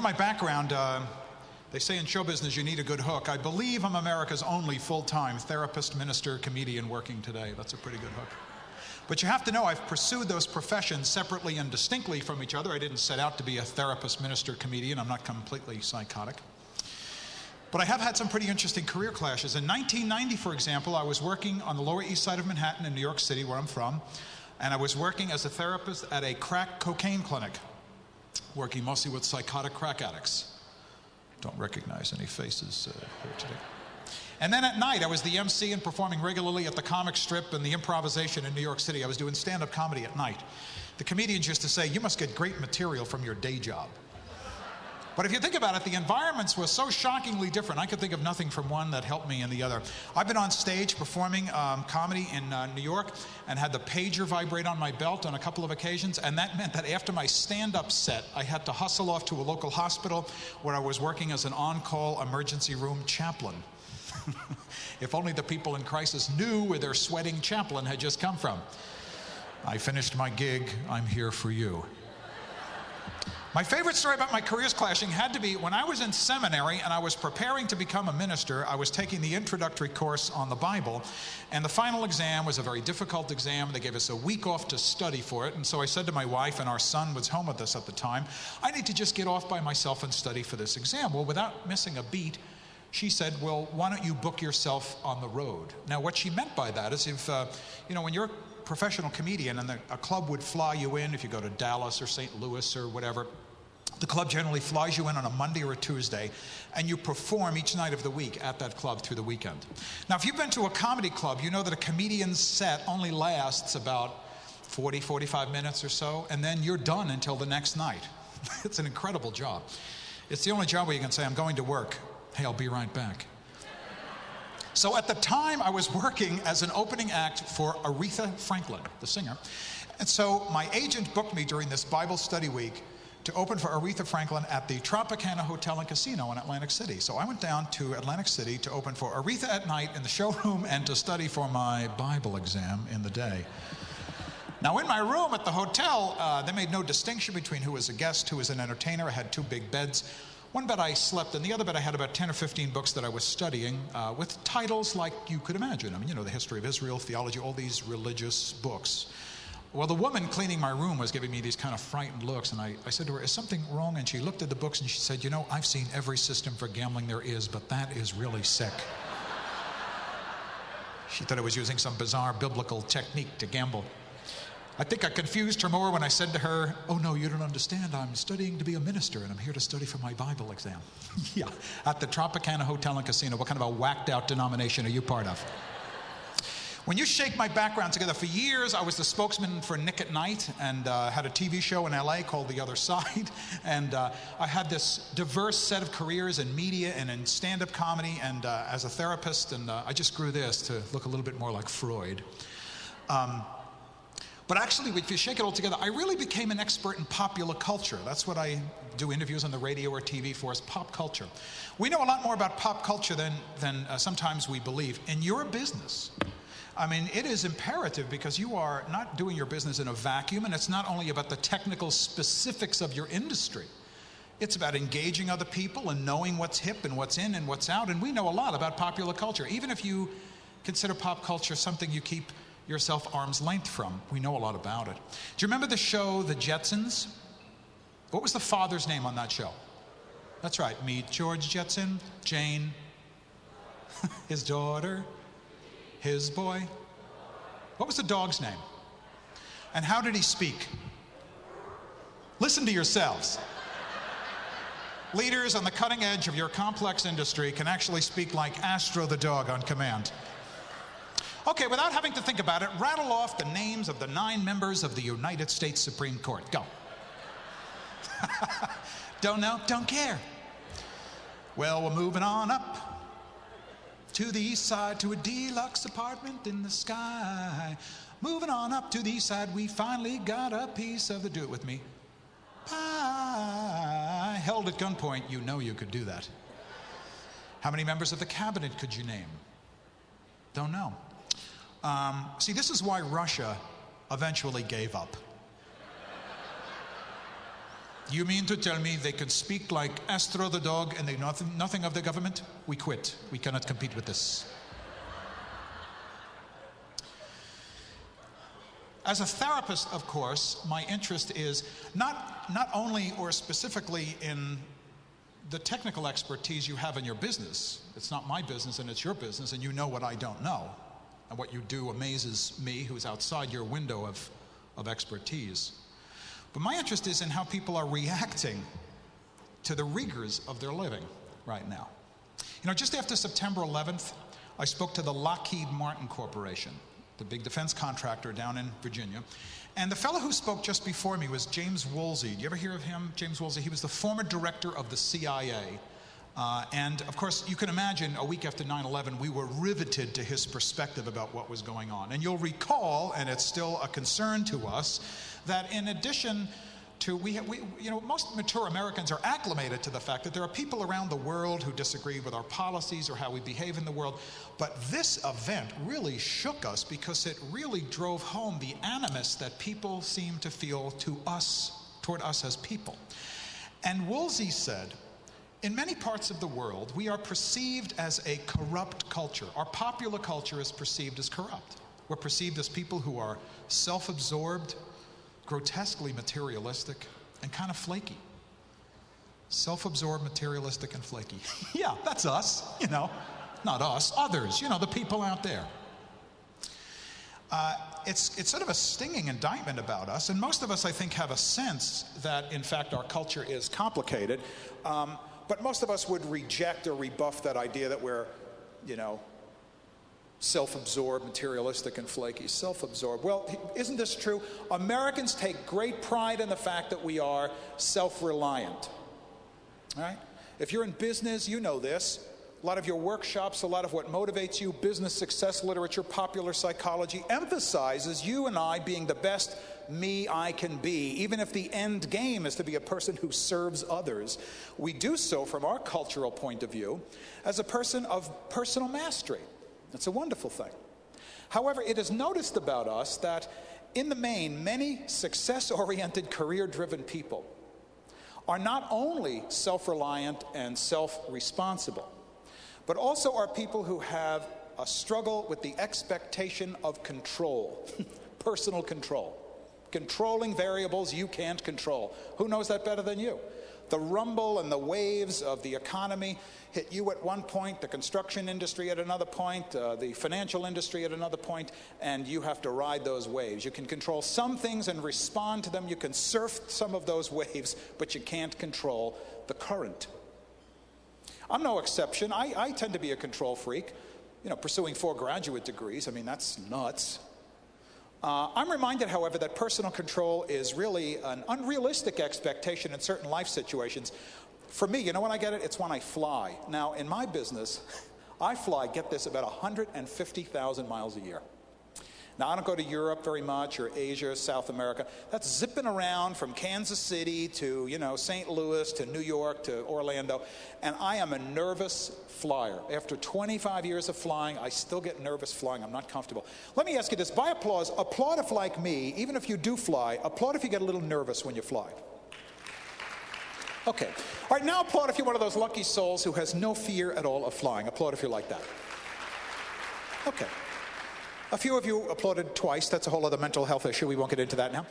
my background, they say in show business you need a good hook. I believe I'm America's only full-time therapist, minister, comedian working today. That's a pretty good hook. But you have to know I've pursued those professions separately and distinctly from each other. I didn't set out to be a therapist, minister, comedian. I'm not completely psychotic. But I have had some pretty interesting career clashes. In 1990, for example, I was working on the Lower East Side of Manhattan in New York City, where I'm from, and I was working as a therapist at a crack cocaine clinic, working mostly with psychotic crack addicts. Don't recognize any faces here today. And then at night, I was the MC and performing regularly at the comic strip and the improvisation in New York City. I was doing stand-up comedy at night. The comedians used to say, "You must get great material from your day job." But if you think about it, the environments were so shockingly different. I could think of nothing from one that helped me in the other. I've been on stage performing comedy in New York and had the pager vibrate on my belt on a couple of occasions, and that meant that after my stand-up set, I had to hustle off to a local hospital where I was working as an on-call emergency room chaplain. If only the people in crisis knew where their sweating chaplain had just come from. I finished my gig. I'm here for you. My favorite story about my careers clashing had to be when I was in seminary and I was preparing to become a minister. I was taking the introductory course on the Bible, and the final exam was a very difficult exam. They gave us a week off to study for it, and so I said to my wife, and our son was home with us at the time, I need to just get off by myself and study for this exam. Well, without missing a beat, she said, well, why don't you book yourself on the road? Now, what she meant by that is if, when you're a professional comedian and a club would fly you in, if you go to Dallas or St. Louis or whatever, the club generally flies you in on a Monday or a Tuesday, and you perform each night of the week at that club through the weekend. Now, if you've been to a comedy club, you know that a comedian's set only lasts about 40, 45 minutes or so, and then you're done until the next night. It's an incredible job. It's the only job where you can say, I'm going to work. Hey, I'll be right back. So at the time, I was working as an opening act for Aretha Franklin, the singer. And so my agent booked me during this Bible study week to open for Aretha Franklin at the Tropicana Hotel and Casino in Atlantic City. So I went down to Atlantic City to open for Aretha at night in the showroom and to study for my Bible exam in the day. Now, in my room at the hotel, they made no distinction between who was a guest, who was an entertainer. I had two big beds. One bed I slept in, the other bed I had about 10 or 15 books that I was studying with titles like you could imagine. I mean, the history of Israel, theology, all these religious books. Well, the woman cleaning my room was giving me these kind of frightened looks, and I said to her, is something wrong? And she looked at the books and she said, I've seen every system for gambling there is, but that is really sick. She thought I was using some bizarre biblical technique to gamble. I think I confused her more when I said to her, oh no, you don't understand, I'm studying to be a minister and I'm here to study for my Bible exam. Yeah, at the Tropicana Hotel and Casino. What kind of a whacked out denomination are you part of? When you shake my background together, for years I was the spokesman for Nick at Night and had a TV show in LA called The Other Side. And I had this diverse set of careers in media and in stand-up comedy and as a therapist. And I just grew this to look a little bit more like Freud. But actually, if you shake it all together, I really became an expert in popular culture. That's what I do interviews on the radio or TV for, is pop culture. We know a lot more about pop culture than sometimes we believe. In your business, I mean, it is imperative because you are not doing your business in a vacuum, and it's not only about the technical specifics of your industry. It's about engaging other people and knowing what's hip and what's in and what's out, and we know a lot about popular culture. Even if you consider pop culture something you keep yourself arm's length from, we know a lot about it. Do you remember the show The Jetsons? What was the father's name on that show? That's right, meet George Jetson, Jane, his daughter, his boy. What was the dog's name? And how did he speak? Listen to yourselves. Leaders on the cutting edge of your complex industry can actually speak like Astro the dog on command. Okay, without having to think about it, rattle off the names of the 9 members of the United States Supreme Court. Go. Don't know? Don't care. Well, we're moving on up to the east side to a deluxe apartment in the sky. Moving on up to the east side, we finally got a piece of the, do it with me, pie. Held at gunpoint, you know you could do that. How many members of the cabinet could you name? Don't know. See, this is why Russia eventually gave up. You mean to tell me they can speak like Astro the dog and they know nothing of the government? We quit. We cannot compete with this. As a therapist, of course, my interest is not only or specifically in the technical expertise you have in your business. It's not my business and it's your business, and you know what I don't know. And what you do amazes me, who's outside your window of expertise. But my interest is in how people are reacting to the rigors of their living right now. You know, just after September 11th, I spoke to the Lockheed Martin Corporation, the big defense contractor down in Virginia. And the fellow who spoke just before me was James Woolsey. Do you ever hear of him, James Woolsey? He was the former director of the CIA. And of course, you can imagine a week after 9/11, we were riveted to his perspective about what was going on. And you'll recall, and it's still a concern to us, that in addition to, most mature Americans are acclimated to the fact that there are people around the world who disagree with our policies or how we behave in the world. But this event really shook us because it really drove home the animus that people seem to feel toward us as people. And Woolsey said, in many parts of the world, we are perceived as a corrupt culture. Our popular culture is perceived as corrupt. We're perceived as people who are self-absorbed, grotesquely materialistic, and kind of flaky. Self-absorbed, materialistic, and flaky. Yeah, that's us, Not us, others, the people out there. It's sort of a stinging indictment about us, and most of us, I think, have a sense that, in fact, our culture is complicated, but most of us would reject or rebuff that idea that we're, self-absorbed, materialistic, and flaky. Self-absorbed. Well, isn't this true? Americans take great pride in the fact that we are self-reliant. All right? If you're in business, you know this. A lot of your workshops, a lot of what motivates you, business success literature, popular psychology, emphasizes you and I being the best me I can be. Even if the end game is to be a person who serves others, we do so from our cultural point of view as a person of personal mastery. It's a wonderful thing. However, it is noticed about us that, in the main, many success-oriented, career-driven people are not only self-reliant and self-responsible, but also are people who have a struggle with the expectation of control, personal control, controlling variables you can't control. Who knows that better than you? The rumble and the waves of the economy hit you at one point, the construction industry at another point, the financial industry at another point, and you have to ride those waves. You can control some things and respond to them. You can surf some of those waves, but you can't control the current. I'm no exception. I tend to be a control freak, pursuing 4 graduate degrees. I mean, that's nuts. I'm reminded, however, that personal control is really an unrealistic expectation in certain life situations. For me, when I get it? It's when I fly. Now, in my business, I fly, get this, about 150,000 miles a year. Now, I don't go to Europe very much, or Asia, South America. That's zipping around from Kansas City to, St. Louis to New York to Orlando. And I am a nervous flyer. After 25 years of flying, I still get nervous flying. I'm not comfortable. Let me ask you this. By applause, applaud if, like me, even if you do fly, applaud if you get a little nervous when you fly. Okay. All right, now applaud if you're one of those lucky souls who has no fear at all of flying. Applaud if you're like that. Okay. A few of you applauded twice. That's a whole other mental health issue. We won't get into that now.